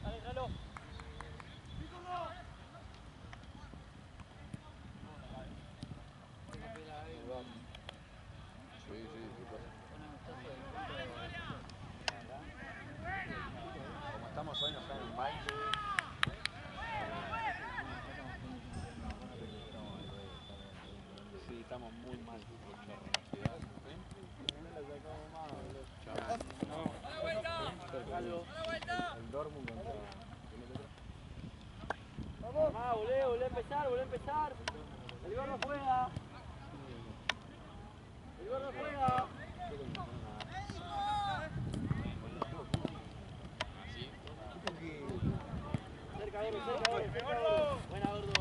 Dale, Ralo. Como estamos hoy nos caen un baile. Sí, estamos muy mal. El Dortmund contra... Vamos, volvé a empezar. El gordo juega. El gordo juega. Cerca, gordo. Buena, gordo.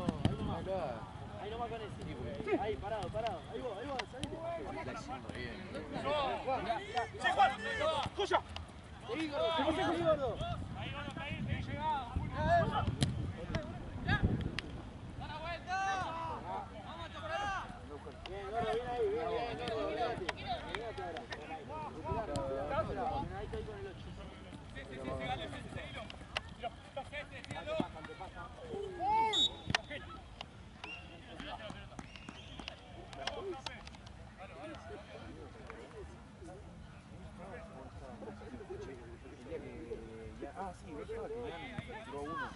Ahí nomás con ese. Ahí, parado. Ahí vos, salite. Está haciendo bien. ¡Joya! Seguí, gordo. Ahí, gordo, caí, llegado. Bien, gordo, bien ahí, bien, gordo. Mirate ahora. Ahí estoy con el 8. Seguilo. Tíralo. Ah, sí, ves que tiró uno.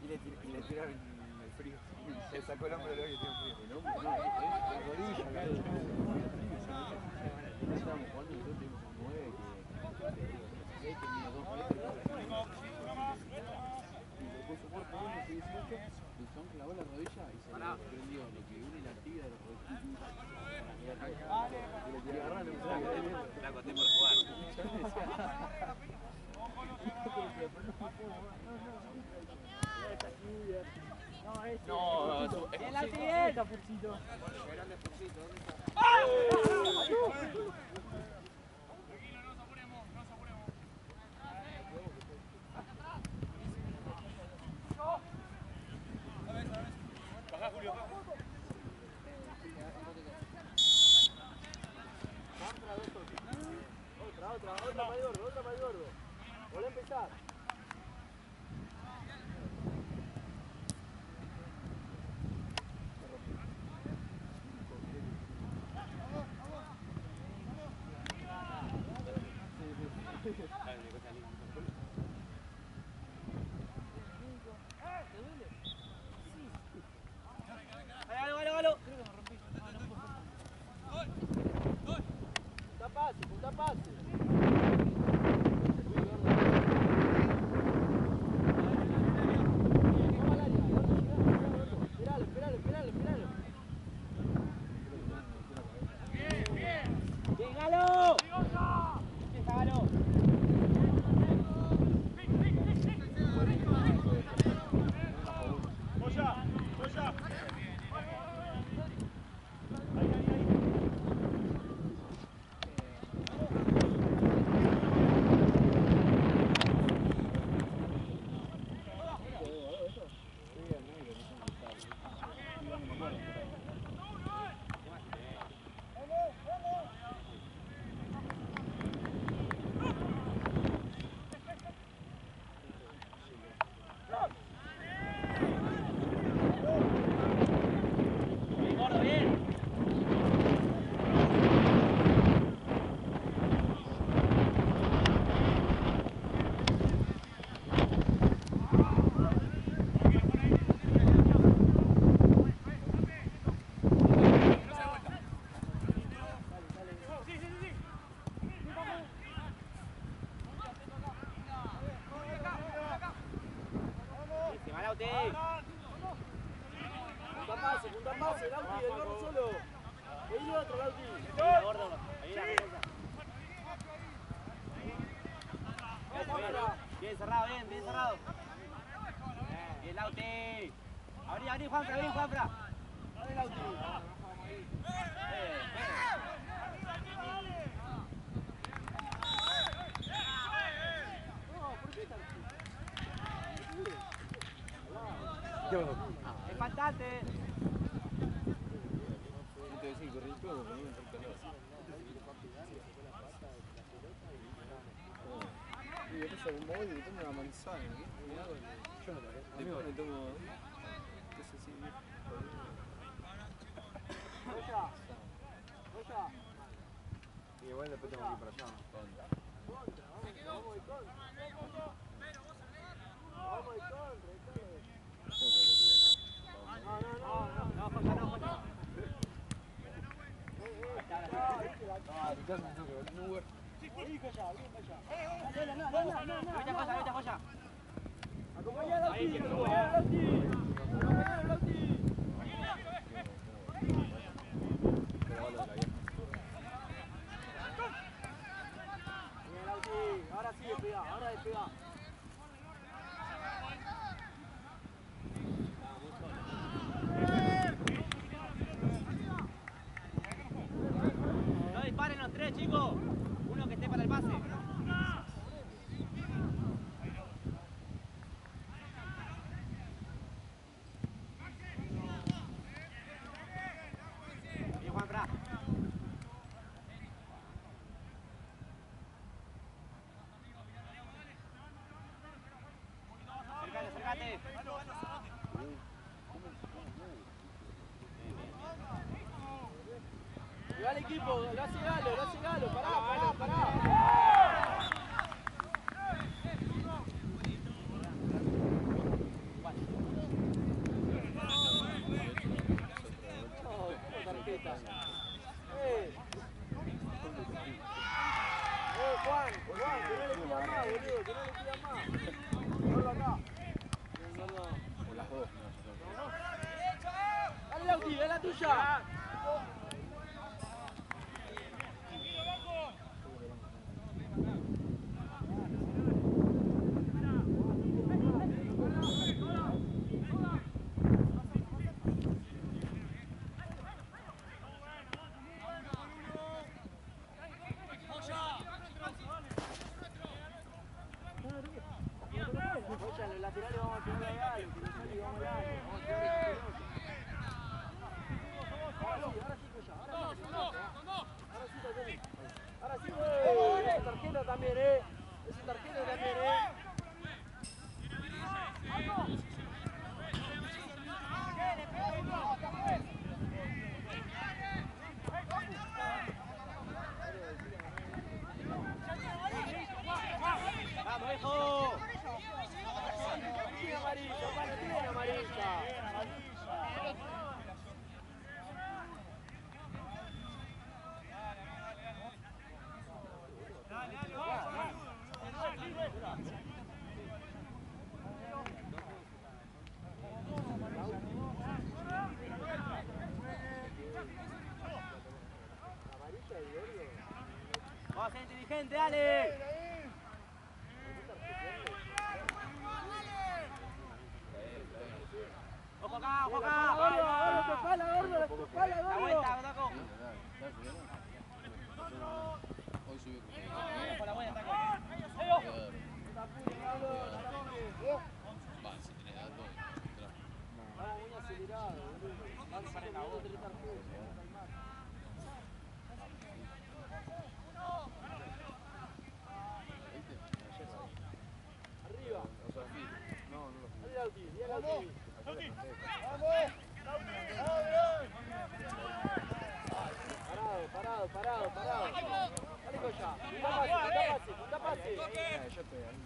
Y le tiraron el frío. Se sacó el hombro de hoy y tiene frío. El hombro, no, la rodilla, claro. Estábamos jugando y nosotros tuvimos un 9 que tenía 2 metros. Y lo puso por uno, que 18, el son clavó la rodilla y se le prendió lo que une la tibia de la rodilla. Y le agarraron el flaco. Flaco, estoy por jugar. No, ¡Bien, la bien! Furcito. Tranquilo, no nos apuremos. Bajá, Julio. Otra para el gordo. Volvé a empezar. Hágalo. Creo que me rompí. Punta pase. Esperalo. ¡Déjalo! ¡Déjalo! ¡Joya! Punta pase, Lauti, el gordo solo. Ahí el otro, Lauti. Bien cerrado. Bien, Lauti. Abrí, Juanfra. Dale, Lauti. Espantate. No te decís que corrí el juego, pero no me importa nada. Y yo puse un móvil y tomo una manzana. Yo no lo haré. Después me tomo... Entonces sí, Y igual después tengo que ir para allá. Ahora sí despega, ahora despega. No disparen los tres, chicos. Uno que esté para el pase. Bien, Juan Fra. Acércate. Le va al equipo, lo hace Galo, pará. Tarjeta. Juan, que no le pidan más, boludo, que no le pidan más. Gordo acá. por las dos. Dale, Lauti, es la tuya. En los laterales vamos a tirar a Galo, que nos sale y vamos a Galo. Vamos a tirar a Galo. Ahora sí, Coya, ahora sí, ahora sí, esa tarjeta también, esa tarjeta también, ¡Vamos, hijo! Tiene amarilla, Pablo, tiene amarilla. Vamos a ser inteligente, dale. Ojo acá, ojo acá. La vuelta, Taco. Hoy subió. Con la vuelta, Taco. Va, si tenés datos. Vamos muy acelerado, boludo. Vamos para la otra. Arriba. Dale, Lauti, dale, Lauti. Parado. Dale, Coya. Punta pase. Yo estoy ahí.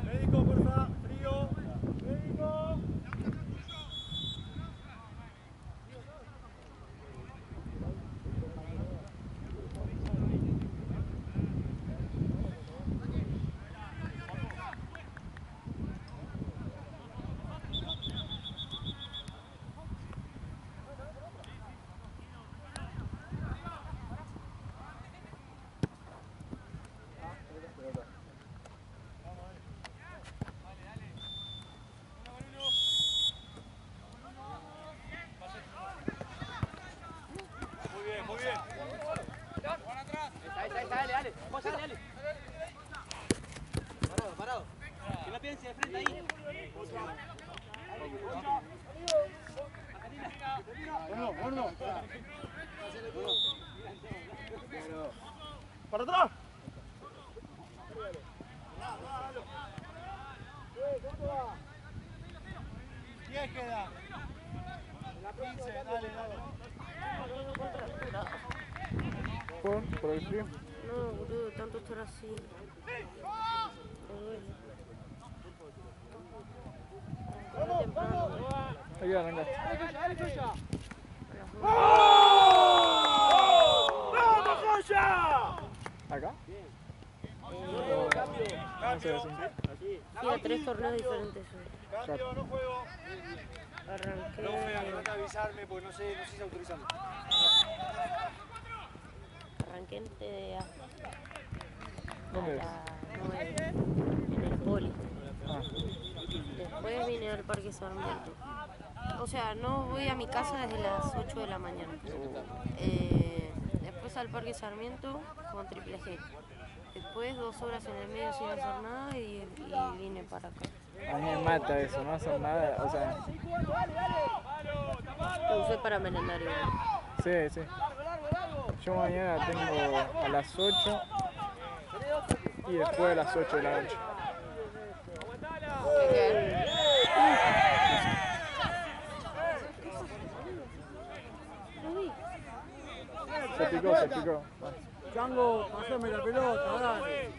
Médico, porfa, frío. Médico. Muy bien, muy bien. Ahí está, dale, dale. Vos dale, dale. Parado. Que no piense de frente ahí. Gordo. Para atrás. 10 queda. 15, dale. ¿Por el frío? No, boludo, tanto estar así. Me duele. Muy temprano. Ahí arrancaste. ¡Vamos, Joya! ¿Acá? Cambio. Fui a 3 torneos diferentes hoy. Cambio, no juego. Arranqué. Andate a avisarme porque no sé si autorizando. Arranqué en TDA. ¿Dónde es? A las 9. En el poli. Ah, Después vine al Parque Sarmiento. O sea, no voy a mi casa desde las 8 de la mañana. Después al Parque Sarmiento con Triple G. Después 2 horas en el medio sin hacer nada y vine para acá. a mí me mata eso, no hacer nada, o sea, Lo usé para merendar igual. sí. Yo mañana tengo a las 8 y después a las 8 de la noche. Se picó. Chango, pásame la pelota, dale.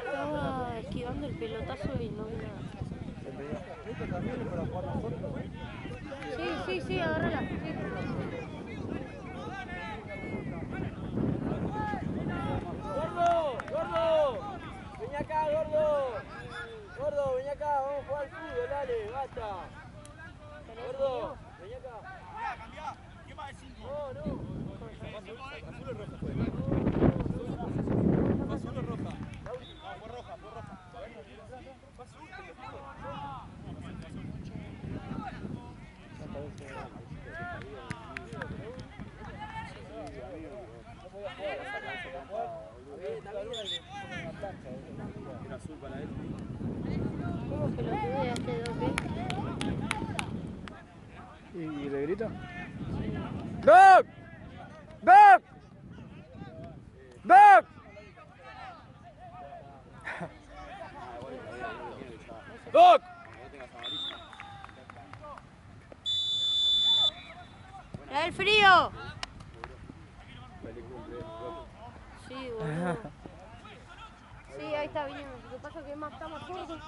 Estaba esquivando el pelotazo y no vi nada. Esto también es para jugar nosotros. Sí, agárrala. Sí. ¡Gordo! ¡Vení acá, gordo! ¡Gordo, vení acá! Vamos a jugar al fútbol, dale, basta. ¡Gordo, vení acá! Cambiá. ¿Quién va de 5? No. ¿Azul o roja fue? ¿Azul o roja? No, fue roja. ¿Fue azul? Era azul para él. ¿Cómo que lo tuve este 2B? ¿Y le grito? ¡Doc! ¡Doc! ¡Doc! ¡Doc! ¡Ya el frío! Sí, boludo. Sí, ahí está bien. Lo que pasa es que está más corto.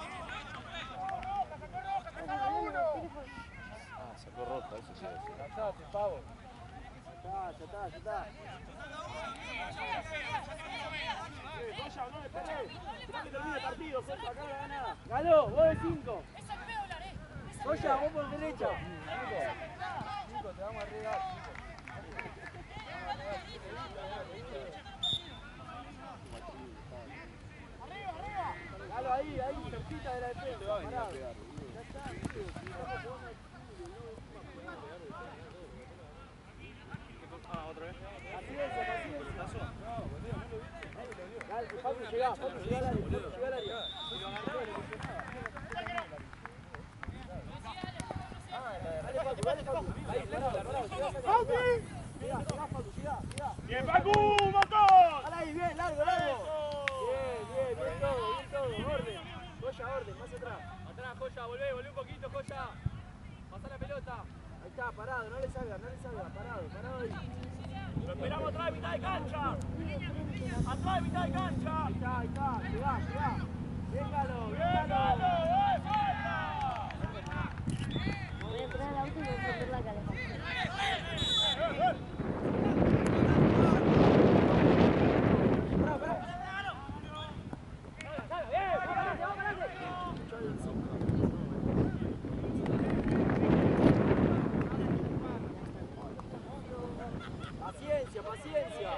Sacó roja, eso sí. Lanzate, pavo. Ya está. Joya, no le esperé. Esperá que termine el partido, Joya, acá no gana nada. Galo, vos de 5. Joya, vos por derecha. 5, te vamos a regar. Galo ahí, cerquita de la defensa. Parado. Otra vez. Paciencia. Dale, Paco, llegá al área. Dale, Paco. Ahí, parado. Llegá, Paco, ¡Bien, Pacu! ¡Motor! Dale ahí, bien, largo. Bien todo. Orden. Joya, orden, más atrás. Atrás, Joya, volvé un poquito, Joya. Pasá la pelota. Ahí está, parado, no le salga, parado ahí. Lo esperamos atrás de mitad de cancha. Atrás de mitad de cancha. Ahí está, llegá. Véngalo. Voy a entrar al auto y voy a prender la calefacción. Paciencia.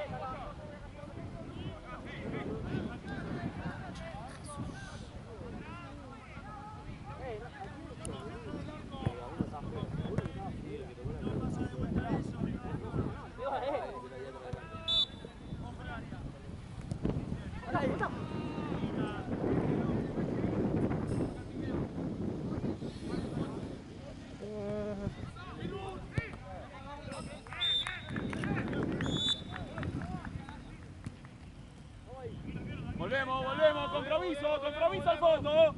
Volvemos, compromiso al fondo.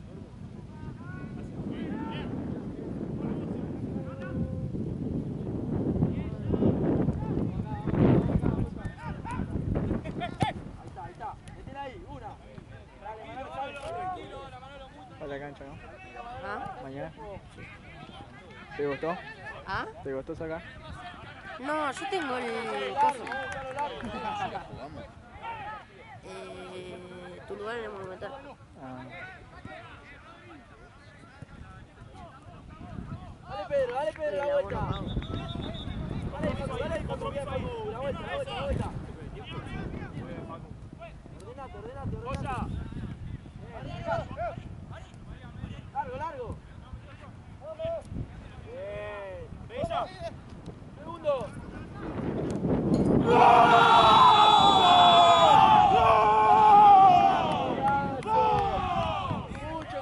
Ahí está. Metela ahí, una. Dale, Manolo, A la cancha, ¿no? ¿Ah? Mañana. ¿Te gustó? ¿Ah? ¿Te gustó sacar? No, yo tengo el coso. Tu lugar en el Monumental. Ah. Dale Pedro, la vuelta. Dale, Facu, bien, Facu. La vuelta. Ordenate. Cosa. Largo. Bien. Bella. Segundo. Mucho,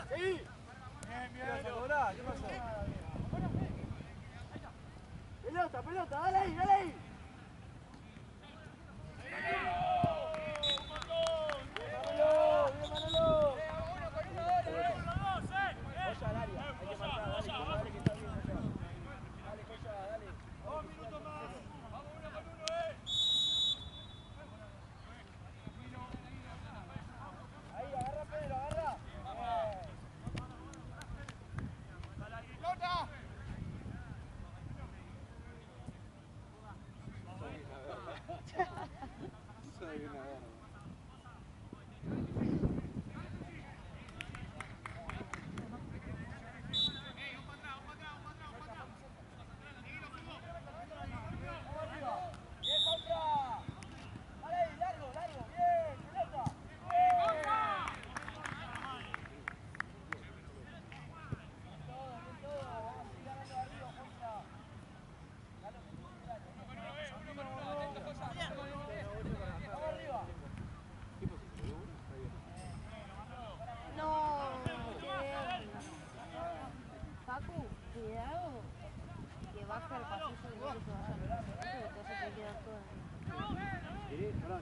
Seguí. ¿Qué pasó? Pelota, dale ahí. Manolo. Coya al área, hay que marcar, dale que está bien allá. Dale, Coya, dale. 2 minutos más. Vamos uno con uno, Ahí, agarra Pedro, agarra. ¡Pelota! Soy una verga.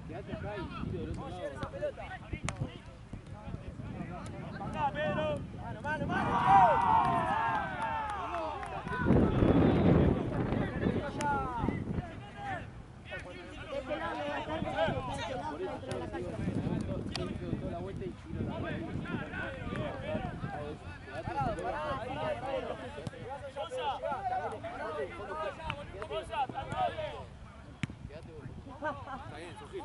Quédate acá y tiro del otro lado. Esa pelota. ¡Acá, Pedro! ¡Mano! Toda la vuelta y tiro la Está bien, Sofía.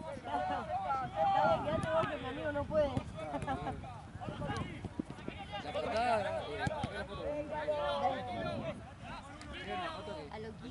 Quédate vos que mi amigo no puede. La portada. A lo que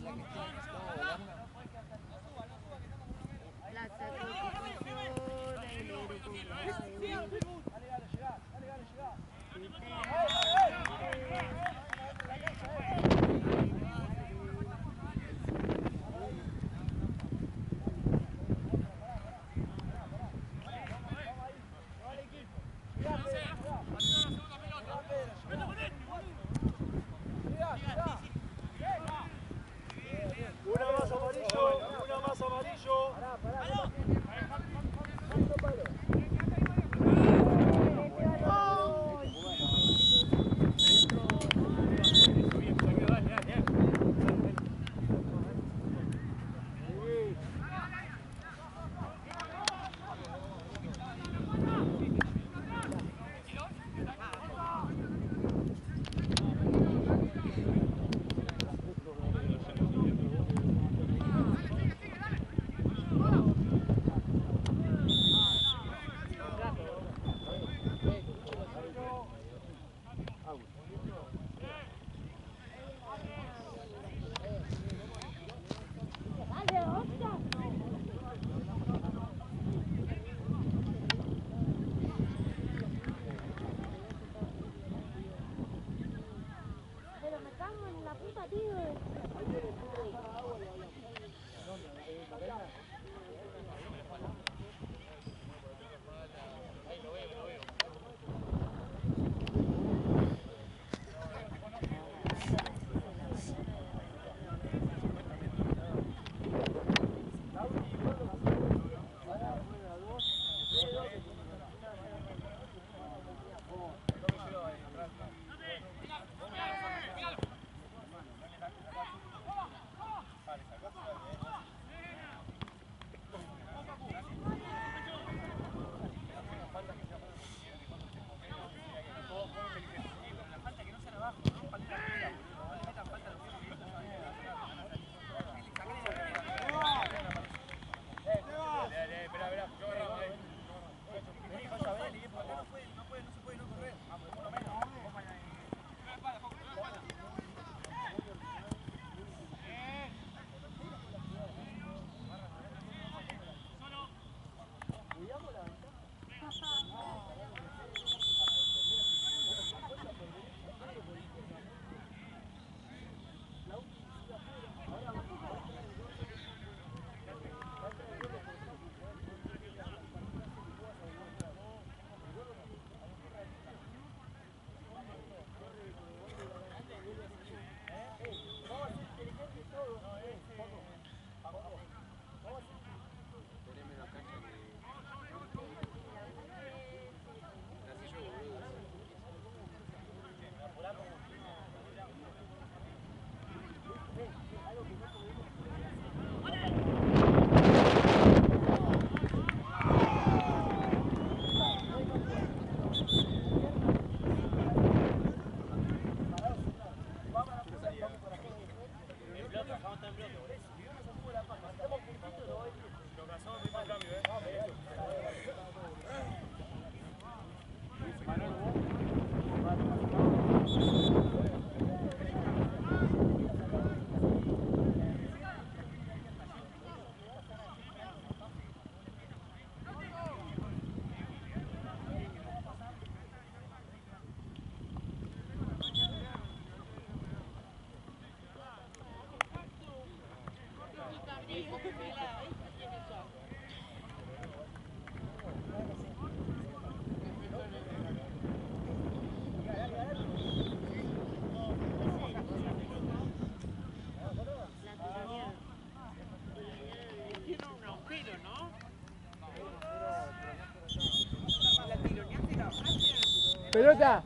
Pelota.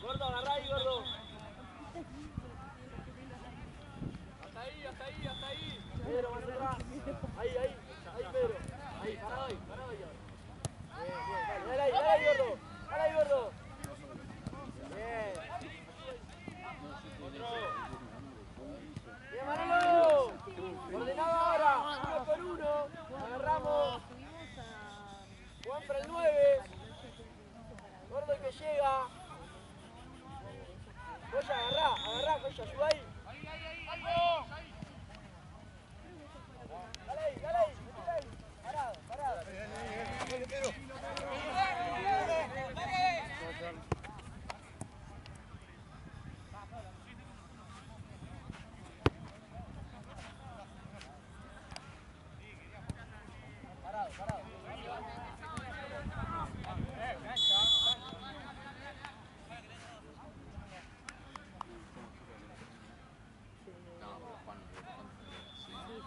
Gordo, agarrá ahí, gordo. Hasta ahí, hasta ahí, hasta ahí. Pedro, más atrás. Ahí, Pedro. Ahí, parado ahí, parado ahí. Bien, dale ahí, gordo. Dale ahí, gordo. Bien. Otro. Bien, Manolo. Ordenado ahora. 1 por 1. Agarramos. Juan para el 9. Gordo el que llega. Goya, agarrá, Goya, ayuda ahí. Dale ahí, parado.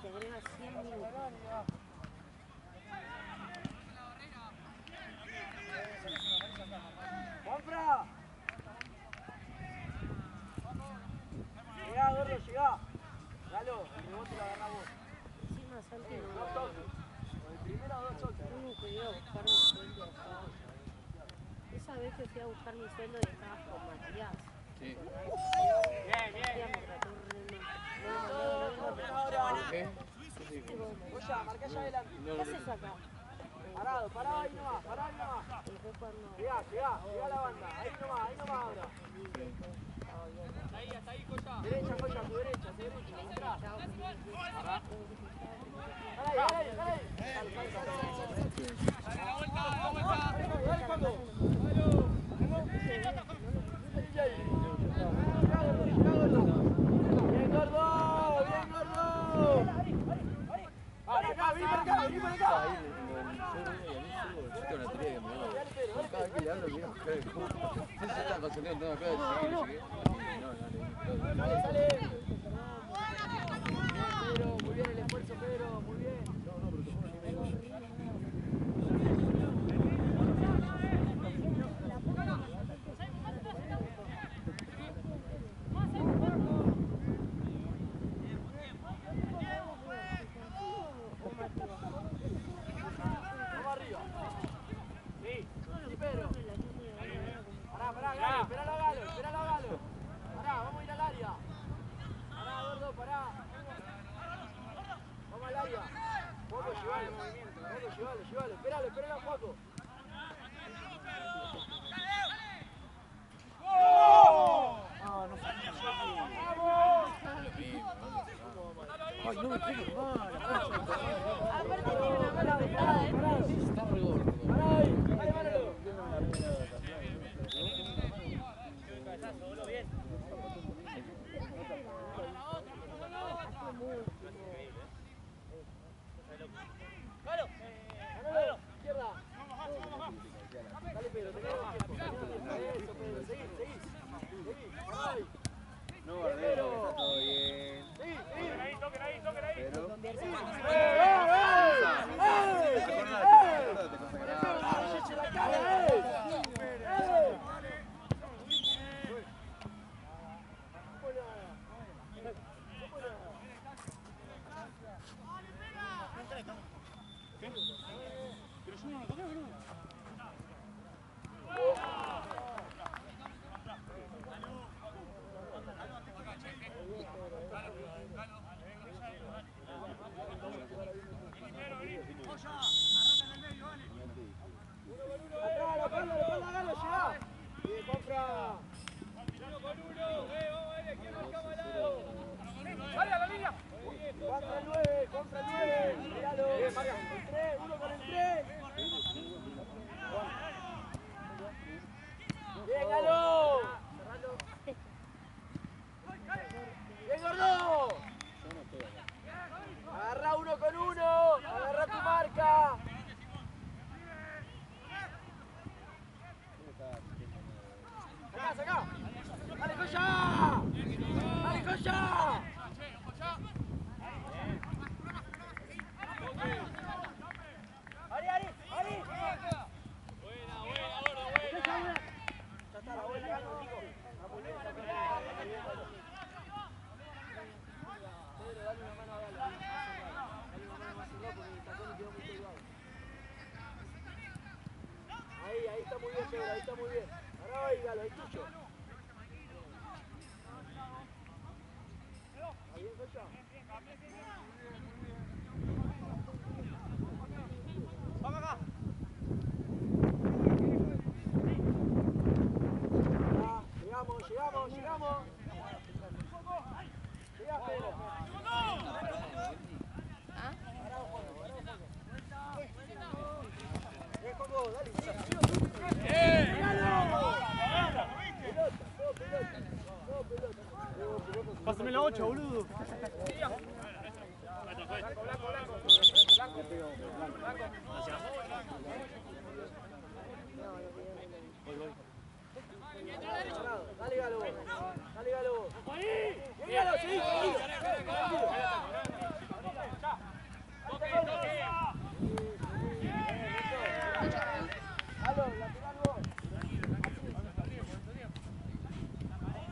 Se agrega 100 minutos. ¡Juanfra! Llegá, gordo, llegá. Galo, el rebote lo agarrá vos. Encima Santi Dos toques. Con el primero 2 toques. no que iba a buscar mi sueldo. Esa vez que fui a buscar mi sueldo y estabas con Matías. Sí. Bien. ¿Qué? Goya, marcá allá adelante. ¿Qué haces acá? Parado ahí nomás, Y después cuando... Llegá a la banda, ahí nomás ahora. Derecha, Joya, a tu derecha, atrás. Dale, dale. Dale, Paco. Bien, gordo, bien, gordo. Acá, vení para acá. Cada vez que le hablo, mira, mujer, no se está concentrando en todo acá, Sale. Pedro, muy bien el esfuerzo, Pedro, muy bien. Vamos arriba. Sí, Pedro. Pará, Galo, esperalo a Galo. Pará, vamos a ir al área. Pará, gordo, pará. Vamos al área. Juaco, llévalo. Esperalo, Juaco. Ay, no me pegues mal. Aparte tiene una mala petada, Está re gordo. Pará ahí, dale, Manolo. Manolo, izquierda. Dale, Pedro, te quedas tiempo. Eso, Pedro, seguí. Ay. No, Barbero, está todo bien. Seguí. Pero... Acordate, ¡Eche la cara, Contra el 9, míralo. Bien, María. El 3, uno con el 3. Bien, Galo. Bien, gordo. Agarra uno con uno. Agarra tu marca. Sacá. Dale, Joya. Ari. Buena, gordo, buena. Ya está, la buena, Galo, Nico. Pedro, dale una mano a Galo. Dale una mano más cerrada porque el tacón le quedó muy colgado. Ahí está muy bien, Pedro, ahí está muy bien. Ahora ahí, Galo, ahí tuyo. ¿Está bien, Joya? ¡Vamos acá! Llegamos. Llegá, Pedro. Coco, dale. Pelota. Pásame la 8, boludo. Dale, Galo. Bien, Galo, seguí. Galo, lateral vos.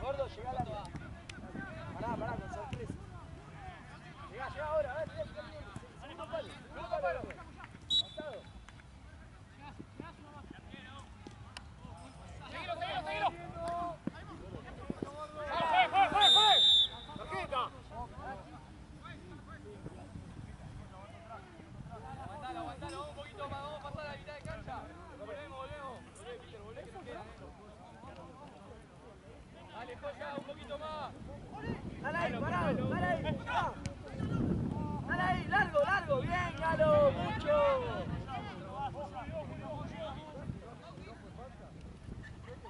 Gordo, llegá al área. Pará, con sorpresa. Llegá ahora, a ver. Segundo palo. Pasado. Seguilo. ¡Juega! Un poquito más. Dale ahí, parado, dale ahí. Va. Dale ahí, largo, largo. Bien, Galo, mucho.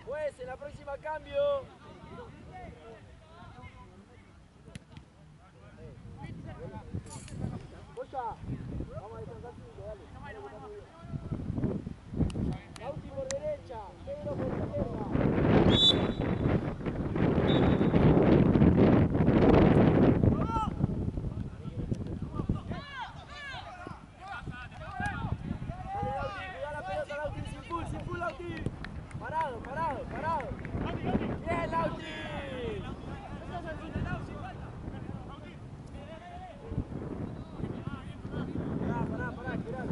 Pues en la próxima cambio. Boya, vamos a descansar 5, dale. Lauti por derecha, Pedro por izquierda. Parado. Bien, Lauti. Pará, esperá.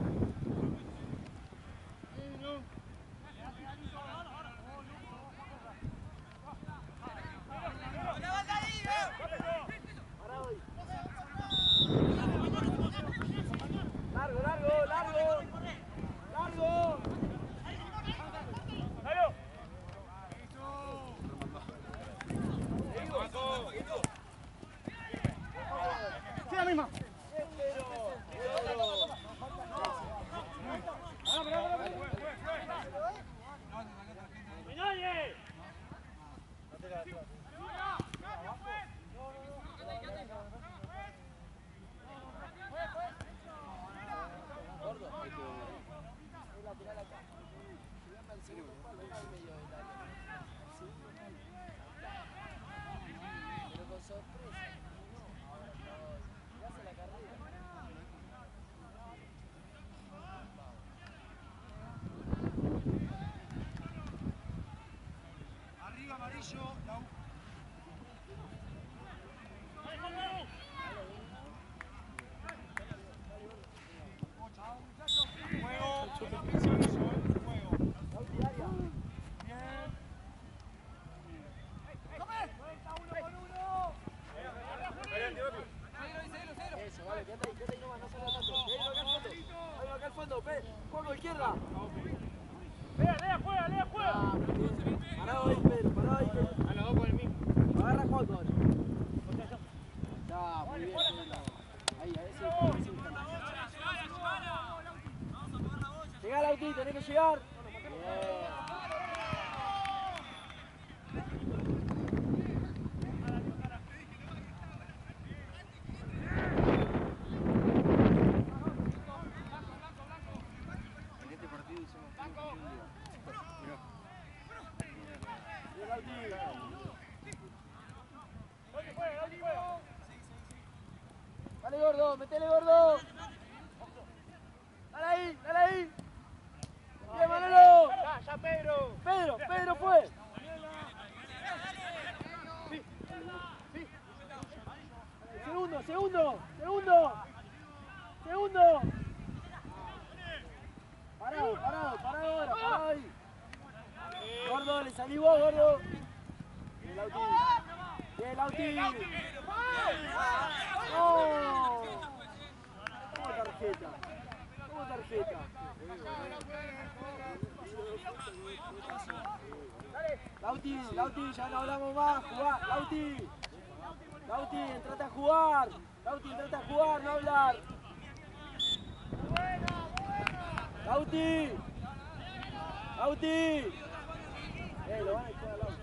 Parado ahí. Largo. Sí, la misma. Juego izquierda. Lea, juega. Parado ahí, Pedro, parado ahí. A los dos por el mismo. Agarra Juan ahora. Ya, muy bien, Pedro. Ahí, a ese. Llegá, Lauti, tenés que llegar. Bien. Dale, gordo, metele, gordo. Dale ahí. Bien, Manolo. Ya, Pedro. Pedro fue. Segundo. Parado ahora, parado ahí. Gordo, le salí vos, gordo. Bien, Lauti. ¡No! ¿Cómo tarjeta? Lauti, ya no hablamos más. Jugá, Lauti, entrate a jugar. No hablar. Lauti. Lo van a echar a Lauti.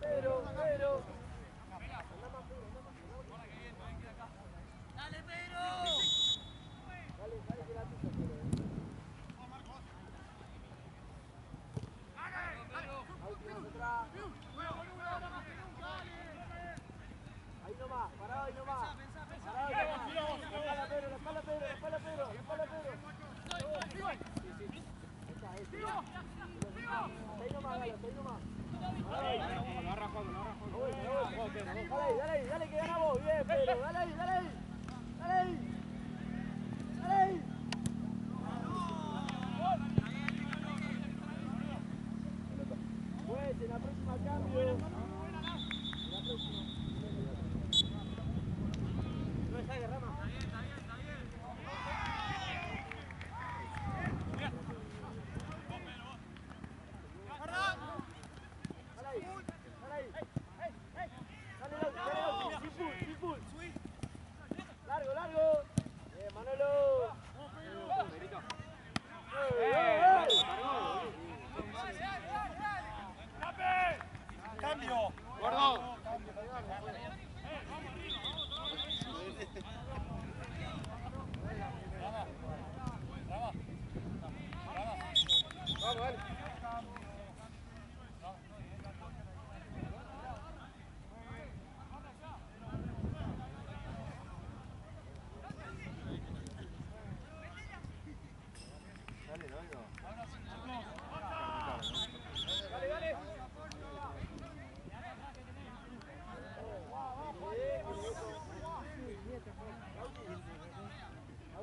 Pedro. Dale, Pedro. Dale, que la pisa, Pedro. Auti más atrás. Ahí nomás, parado ahí nomás. Parado ahí nomás. La espalda, Pedro. Ahí nomás, Dale, que ganamos. Bien, Pedro. Dale ahí. Pues, en la próxima cambio. No está de rama. Largo. Manolo. Cambio. Gordo. Vamos, dale.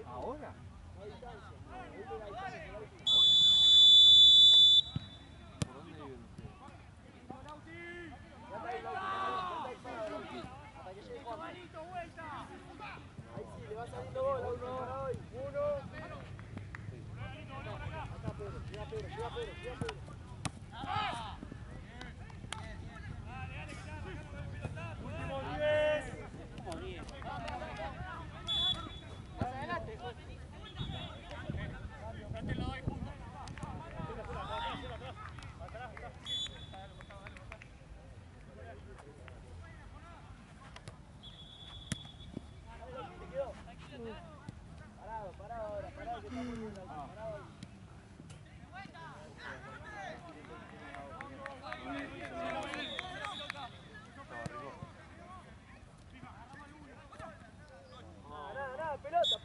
¿Ahora? Ahí sí, le va saliendo bola, uno hoy. Acá Pedro. Último 10. Parado ahora, que está muy bien, parado ahí. Nada, pelota.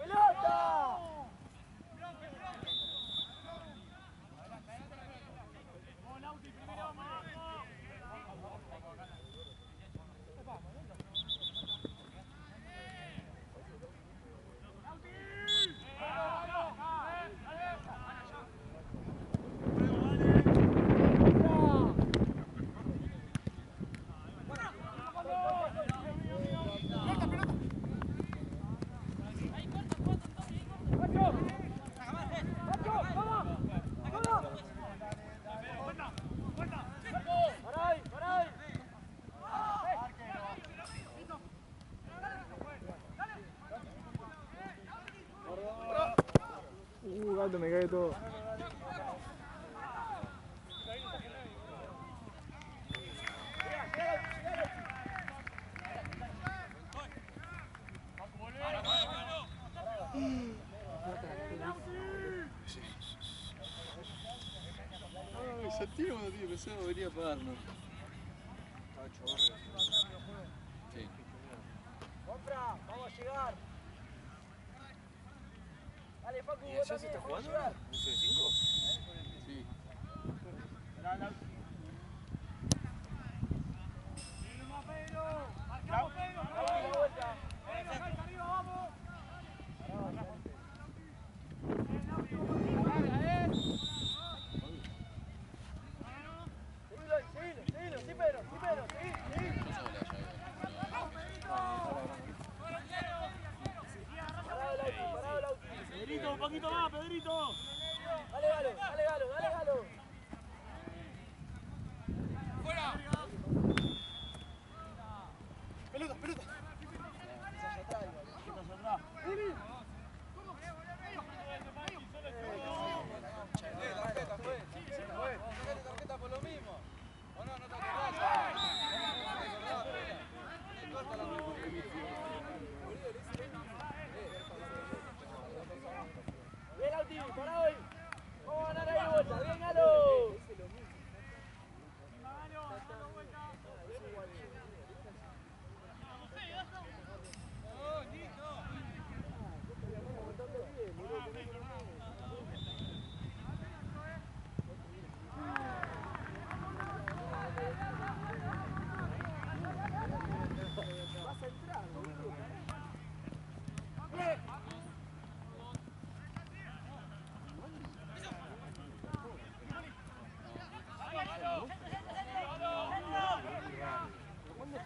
Gato, me cae todo. Santino cuando tiene pensado venía a pagarnos. Sí. Compra, vamos a llegar. Dale, Facu, ¿Y vos allá se también, está vamos a jugando? llegar. ¿Un C5? Sí. Marcamos, Pedro. Dale, la vuelta. Arriba, vamos. Seguilo, sí, Pedro, seguí. Parado el auto. Pedrito, un poquito más, Pedrito. Dale, Galo. Pelota. Tarjeta por lo mismo. ¿O no te acordás?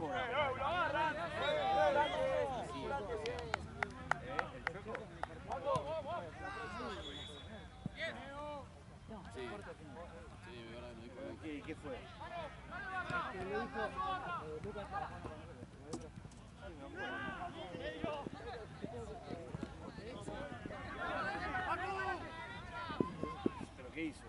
cobra. ¡Lo agarran! ¿Qué fue? ¿Pero qué hizo?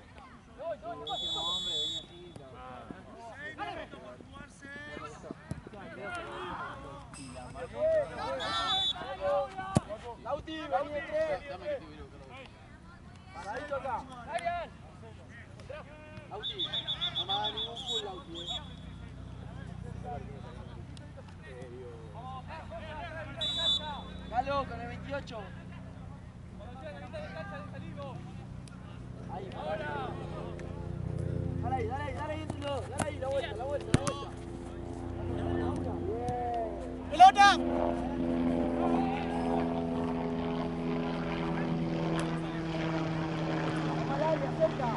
Lauti, vení de tres. Paradito acá. Lauti, no me haga ningún full, Lauti. Galo con el 28. Ahí, dale ahí entre los dos, dale ahí, la vuelta. Bien. ¡Pelota! Dale, acerca.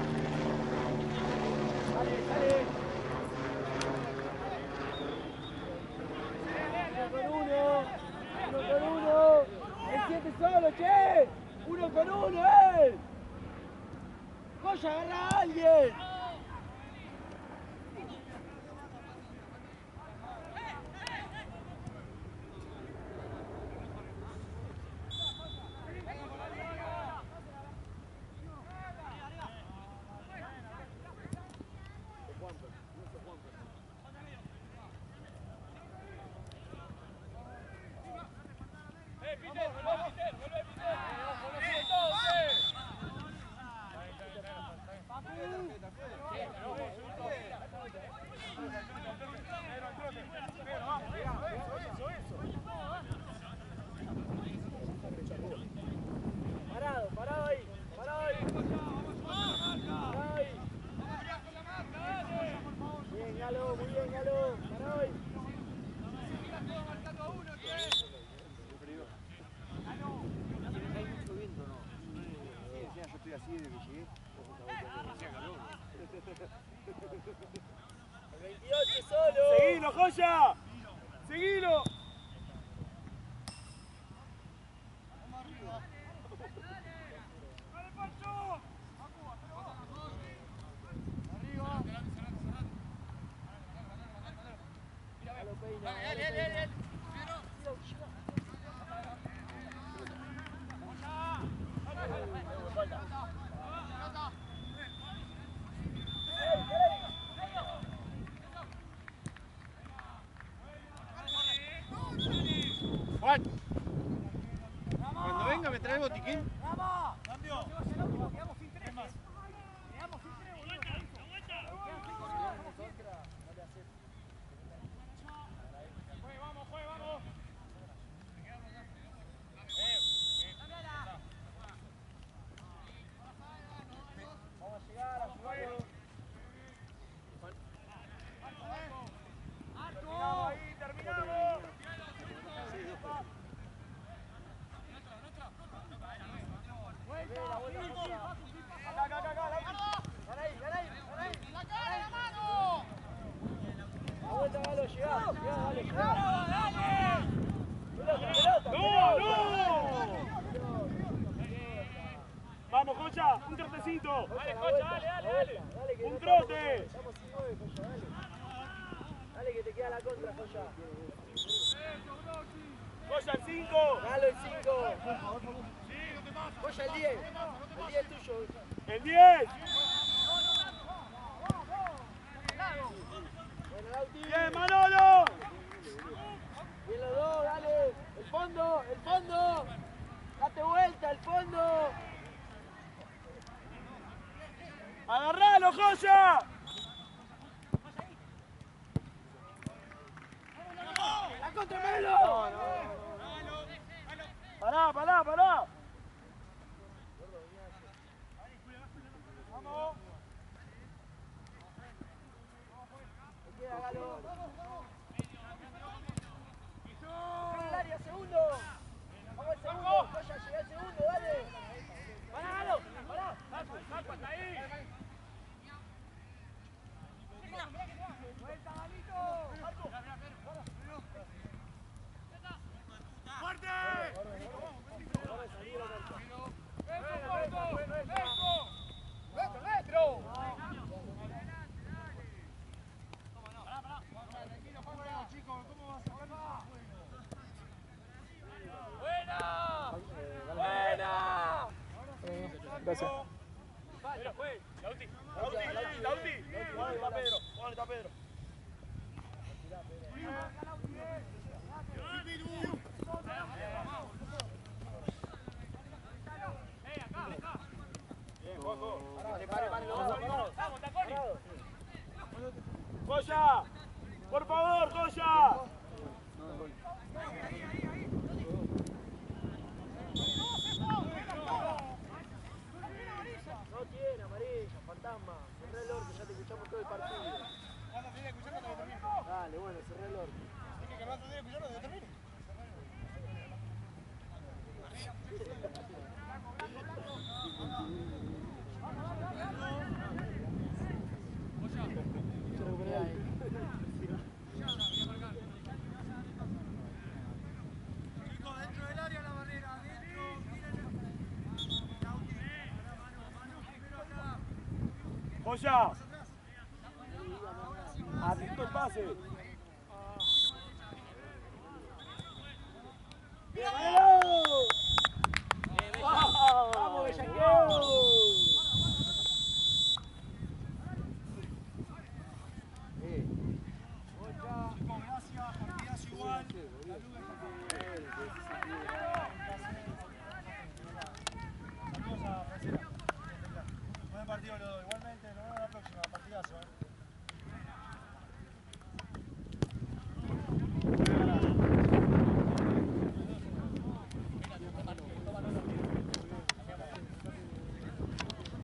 Dale. Uno con uno. El 7 solo, che. 1 con 1, Joya, agarra a alguien. Parado ahí. Bien, Galo, muy bien, Galo. Parado ahí. Yo estoy así desde que llegué. El 28 solo. ¡Seguilo, Joya! ¡Seguilo! Juan, cuando venga me trae el botiquín. ¡Vamos, Joya! ¡Un trotecito! ¡Dale, dale! ¡Un trote! Estamos sin 9, Joya, dale. Dale que te queda la contra, Joya. ¡Joya el 5! Galo el 5. Joya el 10. El 10 es tuyo. ¡El 10! Bueno, Lauti. ¡Bien, Manolo! Bien los dos, dale. El fondo. Date vuelta, el fondo. ¡Agarralo, Joya! ¡La contra Melo! ¡Pará! ¡Vamos! Te queda, Galo. En el área, segundo. Vamos al segundo. Joya, llega al segundo, dale. ¡Pará, Galo! ¡Pará! ¡Saco hasta ahí! ¡Vuelta, Galito! Gracias. Pero fue. La ulti. ¿Dónde está Pedro? ¿Dónde está Pedro? Bien, Juanjo. Pare. Vamos, Taconi. Goya. Por favor, Goya. No tiene amarilla, fantasma. Cerré el orto, ya te escuchamos todo el partido. ¿Cuándo tenés que escucharlo hasta que termine? Dale, bueno, cerré el orto. Es que vas a tener que escucharlo hasta que termine. Goya. Atento el pase.